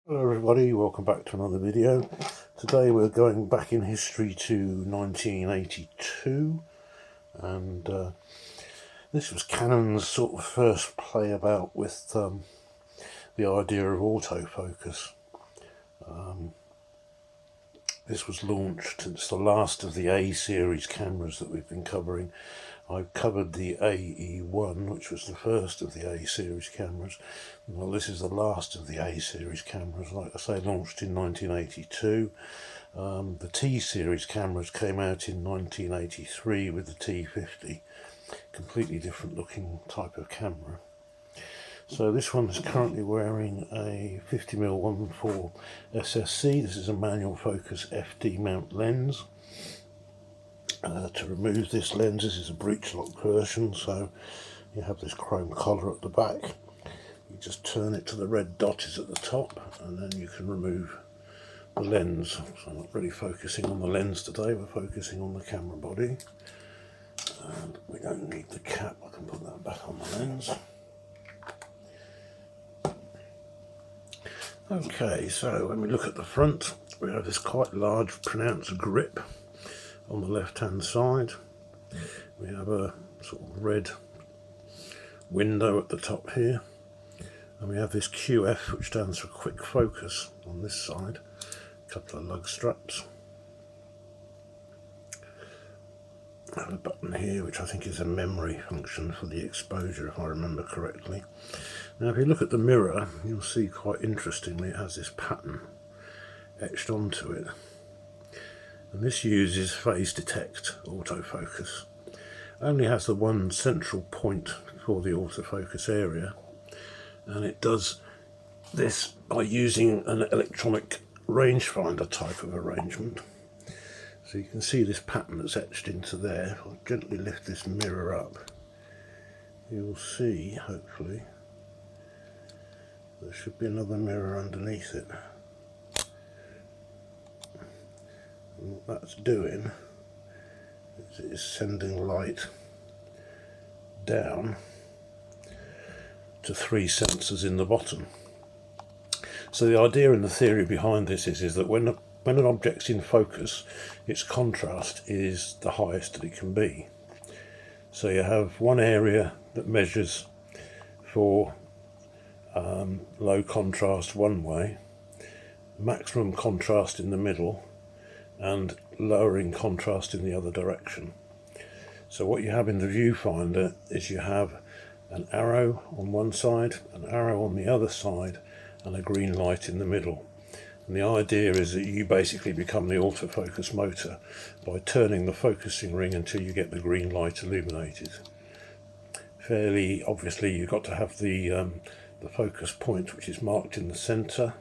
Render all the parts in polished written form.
Hello everybody, welcome back to another video. Today we're going back in history to 1982, and this was Canon's sort of first play about with the idea of autofocus. This was launched. It's the last of the A series cameras that we've been covering. I covered the AE-1, which was the first of the A series cameras. Well, this is the last of the A series cameras, like I say, launched in 1982. The T series cameras came out in 1983 with the T50, completely different looking type of camera. So this one is currently wearing a 50mm 1.4 SSC. This is a manual focus FD mount lens. To remove this lens, this is a breech lock version, so you have this chrome collar at the back. You just turn it to the red dot is at the top, and then you can remove the lens. So I'm not really focusing on the lens today, we're focusing on the camera body. And we don't need the cap, I can put that back on the lens. Okay, so when we look at the front, we have this quite large pronounced grip on the left hand side. We have a sort of red window at the top here, and we have this QF, which stands for quick focus, on this side. A couple of lug straps. I have a button here which I think is a memory function for the exposure, if I remember correctly. Now if you look at the mirror, you'll see quite interestingly it has this pattern etched onto it, and this uses phase detect autofocus. It only has the one central point for the autofocus area, and it does this by using an electronic rangefinder type of arrangement. So you can see this pattern that's etched into there. If I gently lift this mirror up, you'll see, hopefully, there should be another mirror underneath it. And what that's doing is it is sending light down to three sensors in the bottom. So the idea and the theory behind this is that when an object's in focus, its contrast is the highest that it can be. So you have one area that measures for low contrast one way, maximum contrast in the middle, and lowering contrast in the other direction. So what you have in the viewfinder is you have an arrow on one side, an arrow on the other side, and a green light in the middle. And the idea is that you basically become the autofocus motor by turning the focusing ring until you get the green light illuminated. Fairly obviously you've got to have the focus point, which is marked in the centre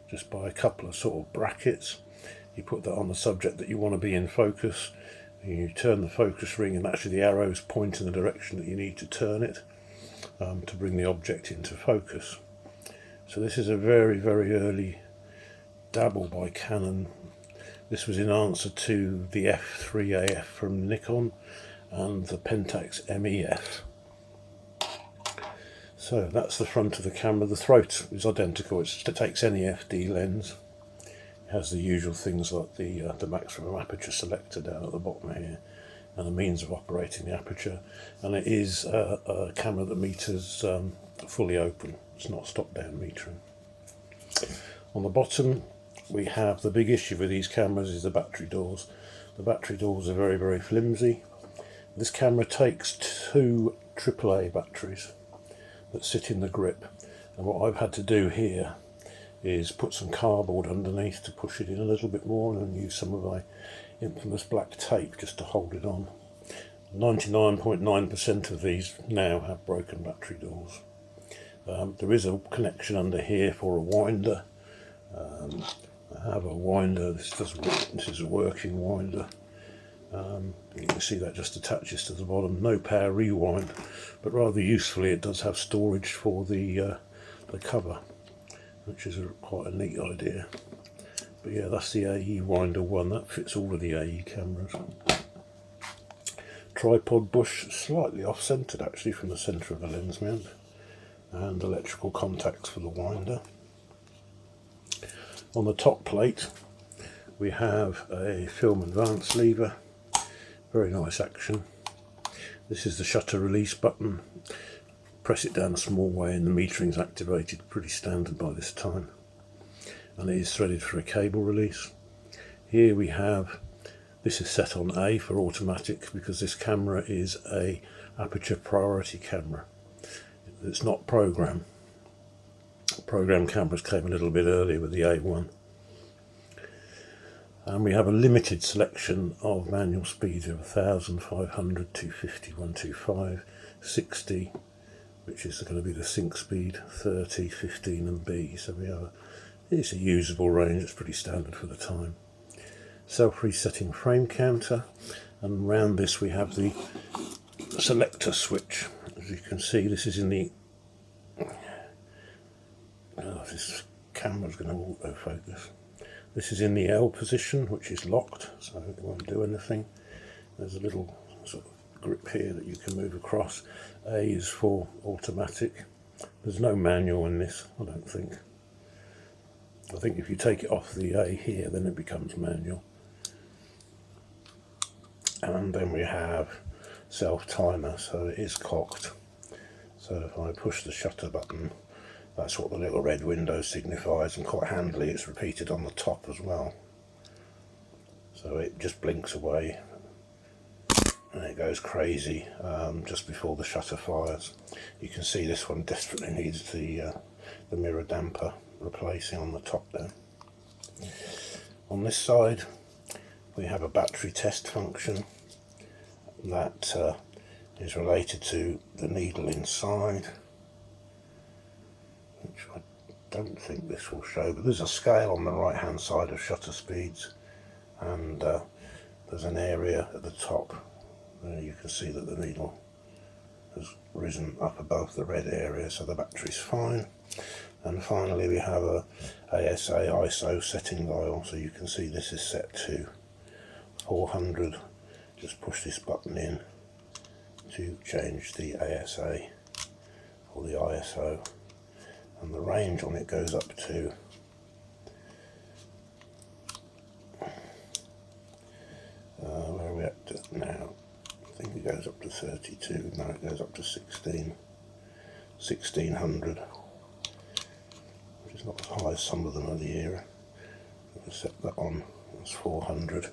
just by a couple of sort of brackets. You put that on the subject that you want to be in focus, and you turn the focus ring, and actually the arrows point in the direction that you need to turn it to bring the object into focus. So this is a very, very early dabble by Canon. This was in answer to the F3AF from Nikon and the Pentax MEF. So that's the front of the camera. The throat is identical, it takes any FD lens. It has the usual things like the maximum aperture selector down at the bottom here, and the means of operating the aperture, and it is a camera that meters fully open. It's not stop down metering. On the bottom we have the big issue with these cameras is the battery doors. The battery doors are very, very flimsy. This camera takes two AAA batteries that sit in the grip, and what I've had to do here is put some cardboard underneath to push it in a little bit more, and then use some of my infamous black tape just to hold it on. 99.9% of these now have broken battery doors. There is a connection under here for a winder. I have a winder. This is a working winder. You can see that just attaches to the bottom. No power rewind, but rather usefully it does have storage for the cover, which is quite a neat idea. But yeah, that's the AE Winder 1. That fits all of the AE cameras. Tripod bush, slightly off-centered actually from the centre of the lens mount, and electrical contacts for the winder. On the top plate we have a film advance lever, very nice action. This is the shutter release button. Press it down a small way and the metering's activated, pretty standard by this time. And it is threaded for a cable release. Here we have, this is set on A for automatic because this camera is a aperture priority camera. It's not program. Program cameras came a little bit earlier with the A1. And we have a limited selection of manual speeds of 1000, 500, 250, 125, 60, which is going to be the sync speed, 30, 15 and B. So we have it's a usable range, it's pretty standard for the time. Self-resetting frame counter, and around this we have the selector switch. As you can see, this is in the this camera's going to autofocus. This is in the L position, which is locked, so it won't do anything. There's a little sort of grip here that you can move across. A is for automatic. There's no manual in this, I don't think. I think if you take it off the A here, then it becomes manual. And then we have self-timer, so it is cocked. So if I push the shutter button, that's what the little red window signifies, and quite handily it's repeated on the top as well. So it just blinks away and it goes crazy just before the shutter fires. You can see this one desperately needs the mirror damper replacing on the top there. On this side we have a battery test function that is related to the needle inside, which I don't think this will show, but there's a scale on the right hand side of shutter speeds, and there's an area at the top where you can see that the needle has risen up above the red area, so the battery's fine. And finally we have a ASA ISO setting dial, so you can see this is set to 400. Just push this button in to change the ASA or the ISO, and the range on it goes up to where are we at now? I think it goes up to 32, no it goes up to 1600, which is not as high as some of them of the era. I'll set that on as 400,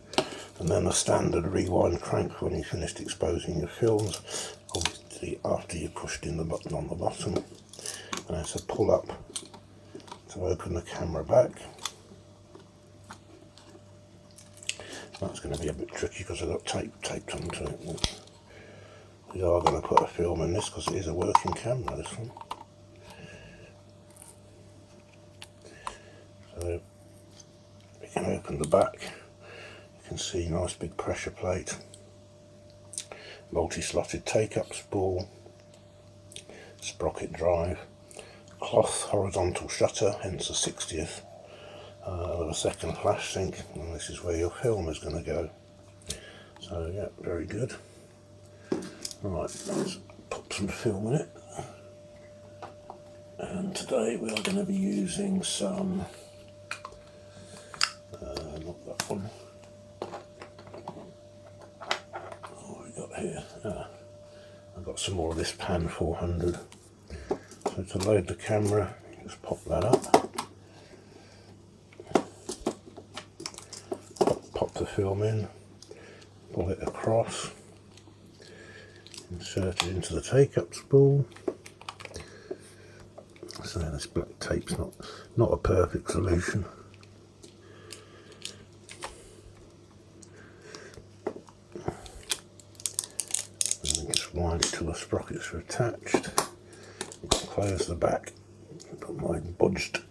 and then a standard rewind crank when you finished exposing your films, obviously after you pushed in the button on the bottom. And it's a pull up to open the camera back. That's going to be a bit tricky because I've got tape taped onto it. We are going to put a film in this because it is a working camera, this one. So we can open the back. You can see nice big pressure plate, multi-slotted take-up spool, sprocket drive, cloth horizontal shutter, hence a 60th, with a second flash sink, and this is where your film is going to go. So yeah, very good. Right, let's pop some film in it. And today we are going to be using some, not that one. What have we got here? I've got some more of this Pan 400. So to load the camera, just pop that up, pop the film in, pull it across, insert it into the take-up spool. So this black tape's not a perfect solution. And then just wind it till the sprockets are attached. Close the back. Got my bodged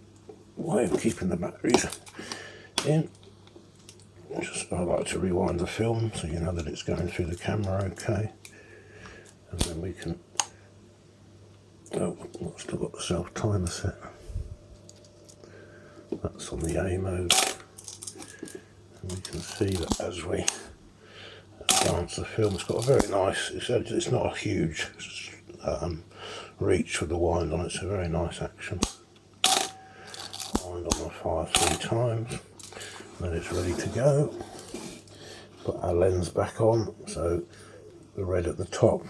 way of keeping the batteries in. Just I like to rewind the film so you know that it's going through the camera okay. And then we can. Oh, I've still got the self timer set. That's on the A mode. And we can see that as we advance the film, it's got a very nice. It's not a huge reach with the wind on it, so very nice action. Wind on the fire 3 times, then it's ready to go. Put our lens back on, so the red at the top.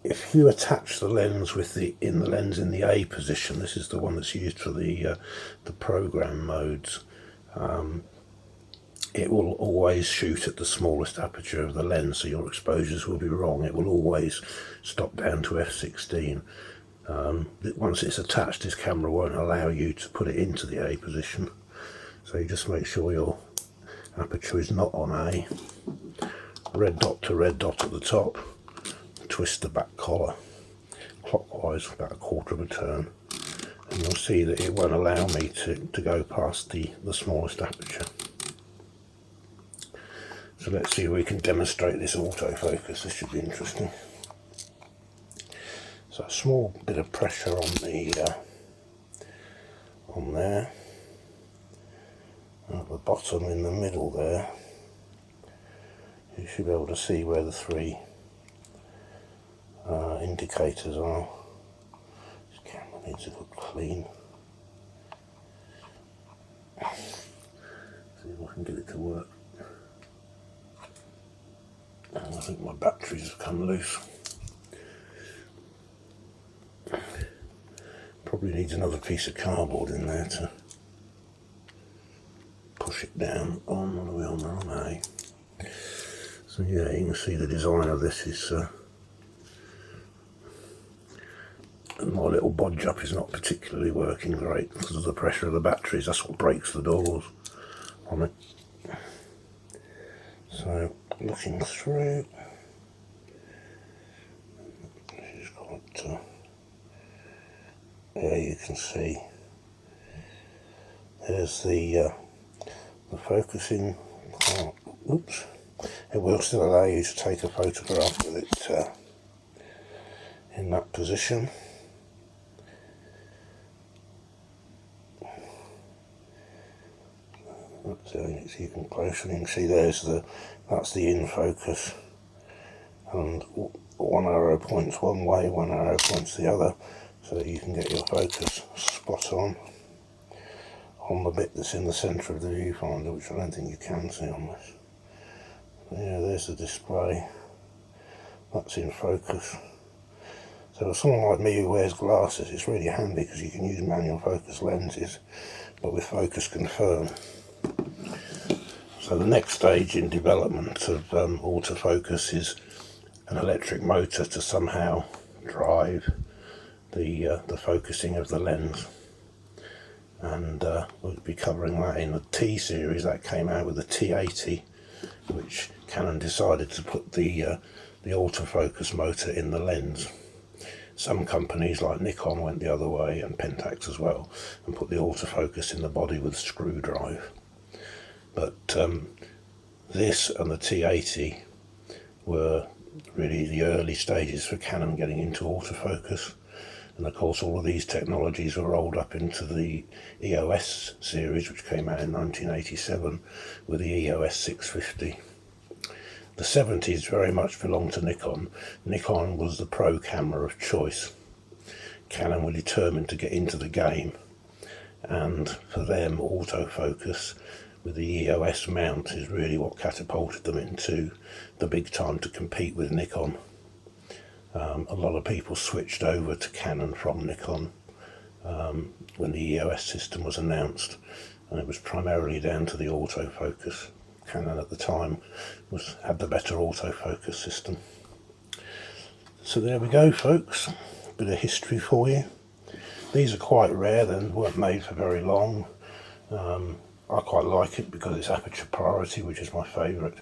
If you attach the lens with the lens in the A position, this is the one that's used for the program modes, it will always shoot at the smallest aperture of the lens, so your exposures will be wrong. It will always stop down to f16. Once it's attached, this camera won't allow you to put it into the A position, so you just make sure your aperture is not on A. Red dot to red dot at the top, twist the back collar clockwise about a quarter of a turn, and you'll see that it won't allow me to go past the smallest aperture. So let's see if we can demonstrate this autofocus. This should be interesting. So a small bit of pressure on there, and at the bottom in the middle there, you should be able to see where the 3 indicators are. This camera needs a good clean. See if I can get it to work. And I think my batteries have come loose. Probably needs another piece of cardboard in there to push it down on. What are we on now? On A. So yeah, you can see the design of this is and my little bodge up is not particularly working great because of the pressure of the batteries. That's what breaks the doors on it. So looking through, she's got yeah, you can see there's the focusing part. Oops. It will still allow you to take a photograph with it in that position. It's even closer. You can see that's the in focus, and one arrow points one way, one arrow points the other, so that you can get your focus spot on the bit that's in the centre of the viewfinder, which I don't think you can see on this. But yeah, there's the display. That's in focus. So for someone like me who wears glasses, it's really handy because you can use manual focus lenses, but with focus confirm. So the next stage in development of autofocus is an electric motor to somehow drive the focusing of the lens, and we'll be covering that in the T series. That came out with the T80, which Canon decided to put the autofocus motor in the lens. Some companies like Nikon went the other way, and Pentax as well, and put the autofocus in the body with a screw drive. But this and the T80 were really the early stages for Canon getting into autofocus, and of course all of these technologies were rolled up into the EOS series, which came out in 1987 with the EOS 650. The 70s very much belonged to Nikon. Nikon was the pro camera of choice. Canon were determined to get into the game, and for them autofocus with the EOS mount is really what catapulted them into the big time to compete with Nikon. A lot of people switched over to Canon from Nikon when the EOS system was announced, and it was primarily down to the autofocus. Canon at the time had the better autofocus system. So there we go, folks, a bit of history for you. These are quite rare, they weren't made for very long. I quite like it because it's aperture priority, which is my favourite.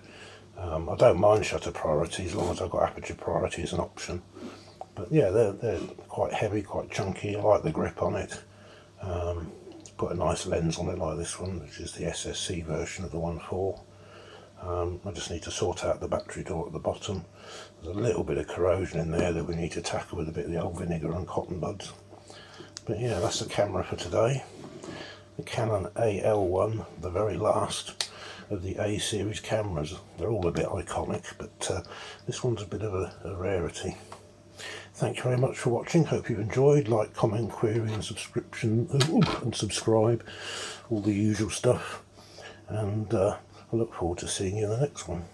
I don't mind shutter priority as long as I've got aperture priority as an option. But yeah, they're quite heavy, quite chunky. I like the grip on it. Put a nice lens on it like this one, which is the SSC version of the 1.4. I just need to sort out the battery door at the bottom. There's a little bit of corrosion in there that we need to tackle with a bit of the old vinegar and cotton buds. But yeah, that's the camera for today. The Canon AL-1, the very last of the A series cameras. They're all a bit iconic, but this one's a bit of a rarity. Thank you very much for watching. Hope you enjoyed. Like, comment, query and subscription and subscribe, all the usual stuff. And I look forward to seeing you in the next one.